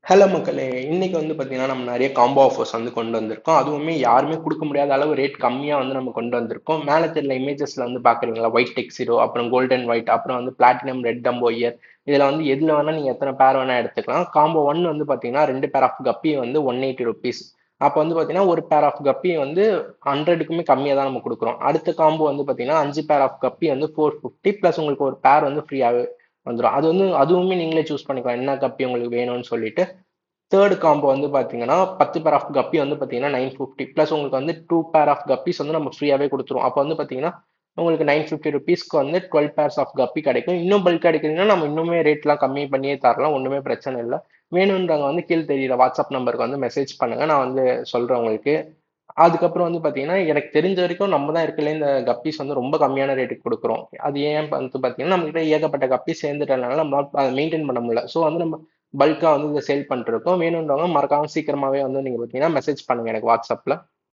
Hello மக்களே! இன்னைக்கு வந்து பார்த்தீங்கன்னா, நம்ம நெறைய காம்போ ஆஃபர்ஸ் வந்து கொண்டு வந்திருக்கோம். அதுவுமே யாருமே குடுக்க முடியாத அளவு ரேட் கம்மியா வந்து நம்ம கொண்டு வந்திருக்கோம். மேல தெர்ல இமேஜஸ்ல வந்து பார்க்குறீங்களா? ஒயிட் டெக்ஸிடோ, அப்புறம் கோல்டன் ஒயிட், அப்புறம் வந்து பிளாட்டினம் ரெட் டம்போ இயர். இதுல வந்து எதுல வேணா நீங்க எத்தன பேர் வேணா எடுத்துக்கலாம். காம்போ 1 வந்து பார்த்தீங்கன்னா, 2 பேர் ஆஃப் கப்பி வந்து ₹180. அப்ப வந்து பார்த்தீங்கன்னா, 1 பேர் ஆஃப் கப்பி வந்து 100க்குமே கம்மியா தான் நம்ம குடுக்குறோம். அடுத்த காம்போ வந்து பார்த்தீங்கன்னா, 5 பேர் ஆஃப் கப்பி வந்து 450 பிளஸ் உங்களுக்கு ஒரு பேர் வந்து ஃப்ரீயாவே வந்துரும். அது வந்து அதுவுமே நீங்களே சூஸ் பண்ணிக்கலாம். என்ன கப்பி உங்களுக்கு வேணும்னு சொல்லிட்டு. தேர்ட் காம்போ வந்து பார்த்தீங்கன்னா, 10 பேர் ஆஃப் கப்பி வந்து பார்த்தீங்கன்னா 950 பிளஸ் உங்களுக்கு வந்து 2 பேர் ஆஃப் கப்பீஸ் வந்து நம்ம ஃப்ரீயாவே குடுத்துருவோம். அப்ப வந்து பார்த்தீங்கன்னா, உங்களுக்கு ₹950க்கு வந்து 12 பேர்ஸ் ஆஃப் கப்பி கிடைக்கும். இன்னும் பல்க்கா எடுக்கிறீங்கன்னா, நம்ம இன்னுமே ரேட்லாம் கம்மி பண்ணியே தரலாம். ஒண்ணுமே பிரச்சனை இல்ல. வேணும்ன்றவங்க வந்து கீழ தெரியிற வாட்ஸ்அப் நம்பருக்கு வந்து மெசேஜ் பண்ணுங்க. நான் வந்து சொல்றேன் உங்களுக்கு. அதுக்கப்புறம் வந்து பார்த்தீங்கன்னா, எனக்கு தெரிஞ்ச வரைக்கும் நம்ம தான் இருக்கறதுலயே இந்த கப்பீஸ் வந்து ரொம்ப கம்மியான ரேட்டுக்கு குடுக்குறோம். அது ஏன் வந்து பார்த்தீங்கன்னா, நம்மகிட்ட ஏகப்பட்ட கப்பீஸ் சேர்ந்துட்டனால நம்மளால அத மெயின்டெயின் பண்ண முடியல. ஸோ வந்து நம்ம பல்க்கா வந்து இத சேல் பண்ணிட்டுருக்கோம். வேணும்ன்றவங்க மறக்காம சீக்கிரமாவே வந்து நீங்க பார்த்தீங்கன்னா, மெசேஜ் பண்ணுங்க எனக்கு வாட்ஸ்அப்ல.